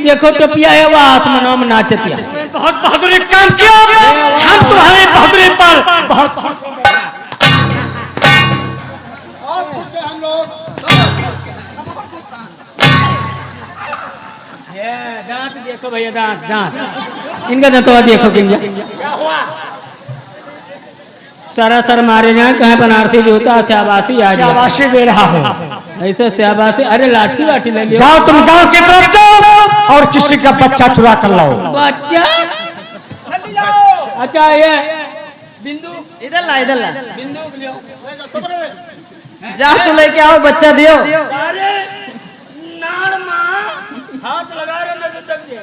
देखो टोपिया है वो आसमानों में नाचतिया। बहुत बहादुरी काम किया, हम तुम्हारी बहादुरी पर बहुत खुश हैं। बहुत खुश हैं हम लोग। दांत देखो भैया, दांत दांत इनका दांतवा देखो किंजा क्या हुआ? सारा सर मारे जाए कहे बनारसी जूता शाबाशी आ जाए। शाबाशी दे रहा हूँ। ऐसे शाबाशी, अरे लाठी लाठी ले लियो। जाओ तुम गांव की तरफ जाओ और किसी का बच्चा चुरा कर लाओ। बच्चा? जल्दी जाओ। अच्छा ये बिंदु इधर ला बिंदु लियो। ले जाओ, तुम रे। जा तू लेके आओ बच्चा दियो। अरे नार माँ हाथ लगा रहे मैं तो तक दे।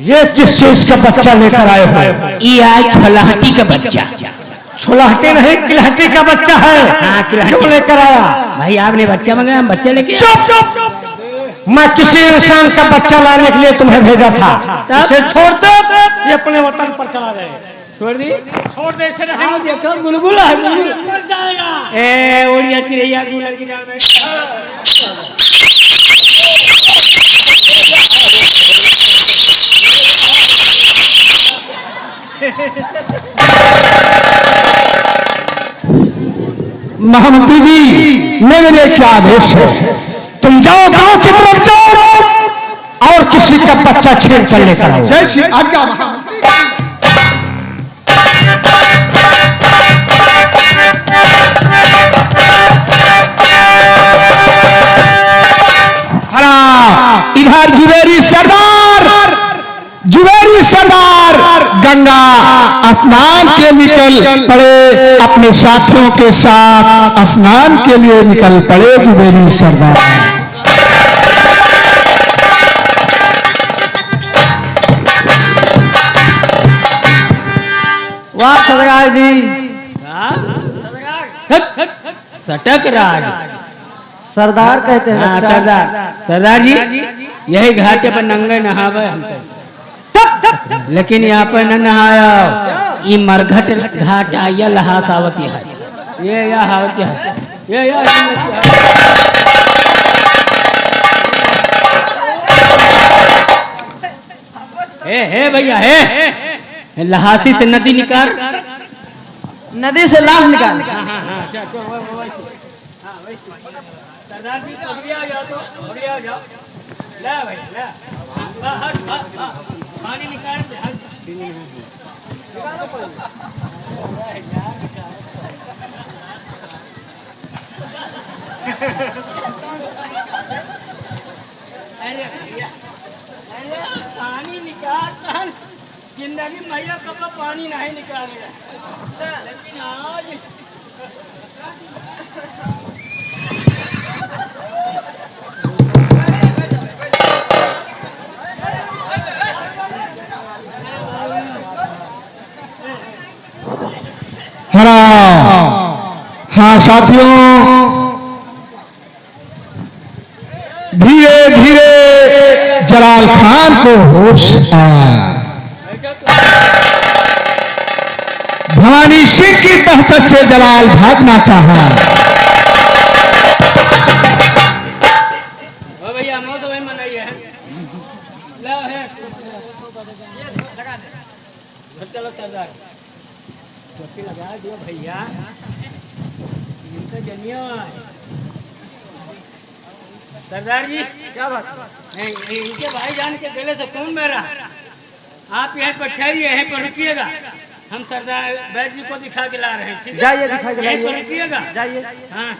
ये किस चीज का बच्चा लेकर आए हो? ये आज छलाहटी का बच्चा। छुलाहटी नहीं, किलहटी का बच्चा है। हाँ, किलहटी। क्यों लेकर आया? भाई आपने बच्चा मंगाया, हम बच्चे लेके चुप चुप। मैं किसी इंसान का बच्चा लाने के लिए तुम्हें भेजा था। इसे छोड़ दे, ये अपने वतन पर चला जाए। छोड़ दी। छोड़ दे इसे, नहीं हाँ देखो गुलगुला है, गुलगुला मर जाएगा। ए उड़िया चिड़ैया गुलर की जाल में। महामंत्री जी, मेरे लिए क्या आदेश है? तुम जाओ गांव की तरफ जाओ और किसी का बच्चा छीन कर लेकर आओ। जय श्री आज्ञा महामंत्री। हाँ, इधर जुबेरी सरदार गंगा स्नान के निकल पड़े, अपने साथियों के साथ स्नान के लिए निकल पड़े जुबेरी सरदार। वाह सदगार जी। सटक राज सरदार कहते हैं हाँ बच्चा। सरदार जी यही घाटे पर नंगे नहावे हम तो। लेकिन यहाँ पर न नहाया, ये मरघट घाट आया लहासावती है, ये या हावती है, ये या हे भैया हे लहासी से नदी निकाल, नदी से लाश निकाल। सरदार जी आ जाओ, तो आ जाओ, ले भाई ले, पानी निकाल अरे भैया, अरे पानी निकाल, जिंदगी मैया कब पानी नहीं निकालेगा, लेकिन आज हाँ साथियों, धीरे धीरे जलाल खान को होश आया। भवानी सिंह की दहशत से जलाल भागना चाहा। भैया मौत वही मनाई है, ला है चलो सरदार टोपी लगा दियो भैया, इनका जनिया सरदार जी क्या बात नहीं, इनके भाईजान के गले से खून बह रहा, आप यहाँ पर ठहरिए, यहीं पर रुकिएगा, हम सरदार बैद जी को दिखा के ला रहे हैं, ठीक है? जाइए दिखा के यहीं पर रुकिएगा, जाइए। हाँ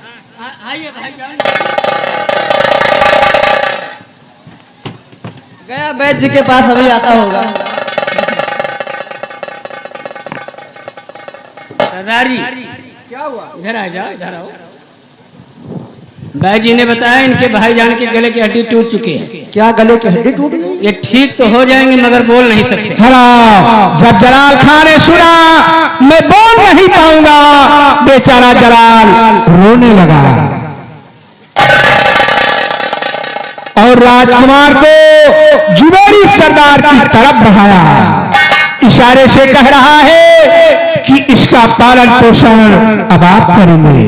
आइए भाईजान। गया बैद जी के पास अभी आता होगा। सरदार जी क्या हुआ? इधर आ जाओ, इधर आओ। भाई जी ने बताया इनके भाईजान के गले की हड्डी टूट चुकी है। क्या गले की हड्डी टूट गई? ये ठीक तो हो जाएंगे मगर बोल नहीं सकते। जब जलाल खान ने सुना मैं बोल नहीं पाऊंगा, बेचारा जलाल रोने लगा और राजकुमार को जुबेरी सरदार की तरफ बढ़ाया, इशारे से कह रहा है कि इसका पालन पोषण अब आप करेंगे।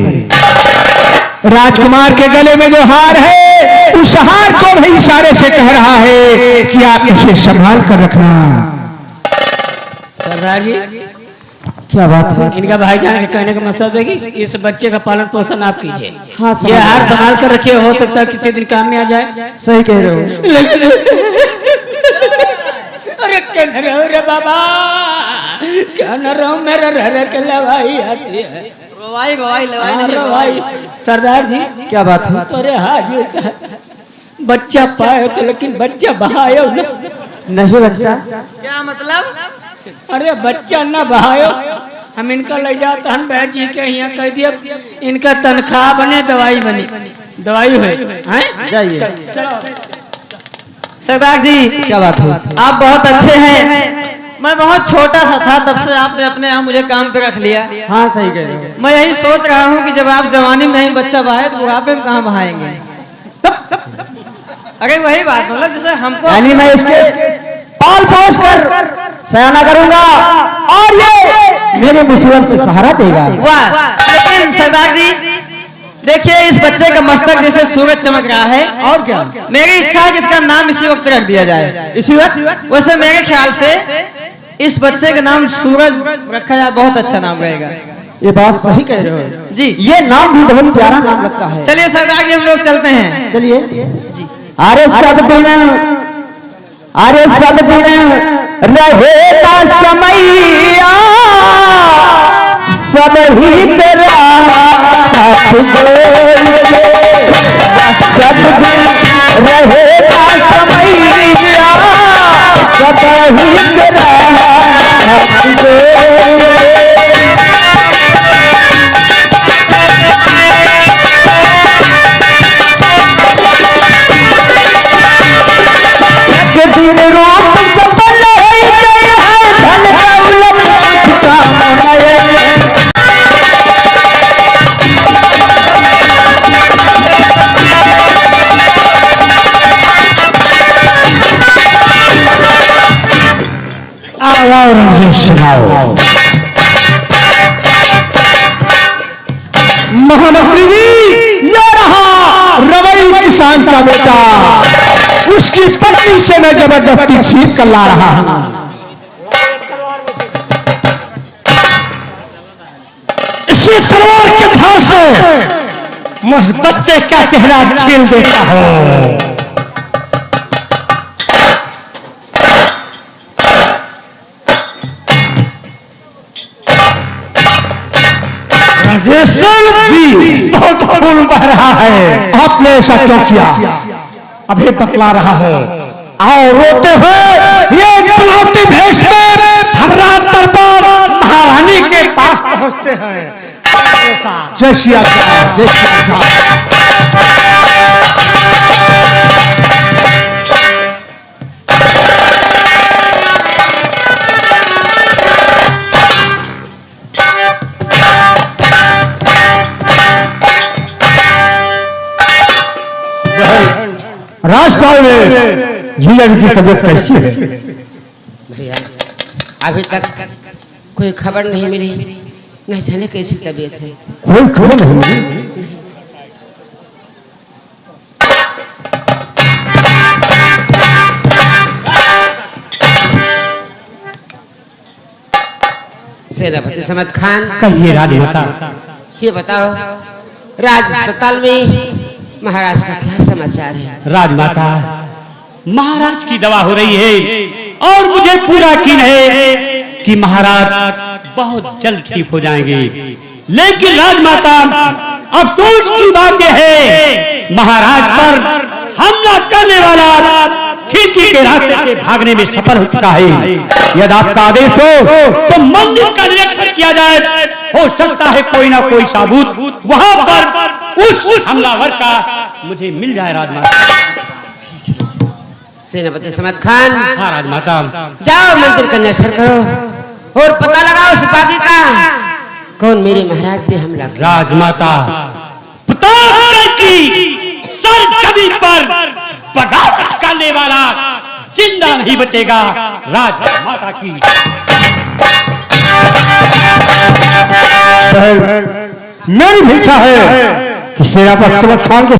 राजकुमार के गले में जो हार है, उस हार को भी इशारे से कह रहा है कि आप इसे संभाल कर रखना। सरदार जी, क्या बात है? इनका भाईजान के कहने का मतलब है कि इस बच्चे का पालन पोषण आप कीजिए। हाँ, ये हार संभाल कर रखिए, हो सकता है किसी दिन काम में आ जाए। सही कह रहे हो। अरे क्या न रहो रे बाबा, क्या न रहो, मेरा रह के लवाई आती है। गवाई गवाई लवाई नहीं अरे गवाई। भाई सरदार जी, क्या बात है? अरे हाथ बच्चा पाए तो, लेकिन बच्चा बहायो ना। नहीं बच्चा, क्या मतलब? अरे बच्चा ना बहायो, हम इनका ले जाते हम बहन जी के यहाँ कह दिया, इनका तनख्वाह बने, दवाई बने, दवाई हुए हैं। जाइए। सरदार जी, क्या बात है? आप बहुत अच्छे हैं। मैं बहुत छोटा सा था, तब से आपने अपने यहाँ मुझे काम पे रख लिया। हाँ, सही कह रहे हो। मैं यही सोच रहा हूँ कि जब आप जवानी में नहीं बच्चा बहाए तो बुढ़ापे में कहाँ बहाएंगे? अरे वही बात, मतलब जैसे हमको यानी मैं इसके पाल पोस कर सयाना करूंगा और ये मेरे मुसीबत पे सहारा देगा। वाह, लेकिन सरदार जी देखिए, इस बच्चे का मस्तक जैसे सूरज चमक रहा है। और क्या? मेरी इच्छा है कि इसका नाम इसी वक्त रख दिया जाए। इसी वक्त? वैसे मेरे ख्याल से इस बच्चे का नाम सूरज रखा जाए, बहुत अच्छा नाम रहेगा। ये बात सही कह रहे हो जी। ये नाम भी बहुत प्यारा नाम लगता है। चलिए सरदार जी, हम लोग चलते हैं। चलिए। अरे सब दिन रहेगा समैया, सब ही तेरा हाथ जोड़े। सब दिन रहेगा समैया, सब ही तेरा हाथ जोड़े। दिन रूप सबल है, धन दौलत काम है। आओ रंजिश सुनाओ। महामंत्री जी, ये रहा रवई किसान का बेटा, उसकी पत्नी से मैं जबरदस्ती छीन कर ला रहा हूं। इसी तलवार के धार से मैं बच्चे का चेहरा छीन देता हूं। जी, बहुत खून बह रहा है। आपने ऐसा क्यों किया? अभी बतला रहा हूं। आओ, रोते हुए ये दुलहती भेष में हर रात दरबार महारानी के पास पहुंचते हैं। जय श्री राम, जय श्री राम। राजपाल में जीजा की तबीयत कैसी है? भैया अभी तक कोई खबर नहीं मिली, न जाने कैसी तबीयत है। कोई खबर नहीं मिली? सेनापति समद खान, कहिए राजमाता। ये बताओ, राज अस्पताल में महाराज का क्या समाचार है? राजमाता, महाराज की दवा हो रही है और मुझे पूरा यकीन है कि महाराज बहुत जल्द ठीक हो जाएंगे। लेकिन राजमाता, अफसोस की बात यह है, महाराज पर हमला करने वाला खिड़की के रास्ते से भागने में सफल हो चुका है। यदि आपका आदेश हो तो मंदिर का निरीक्षण किया जाए। हो सकता है कोई ना कोई सबूत वहां पर उस हमलावर का मुझे मिल जाए। राजमाता। सेनापति समद खान, हाँ राजमाता। जाओ मंदिर का निरीक्षण करो और पता लगाओ सिपाही का कौन मेरे महाराज पे हमला किया। राजमाता, प्रतापगढ़ की सरजमी पर बगावत करने वाला जिंदा नहीं बचेगा। राजमाता की मेरी भी इच्छा है कि शेरा पर समर खान के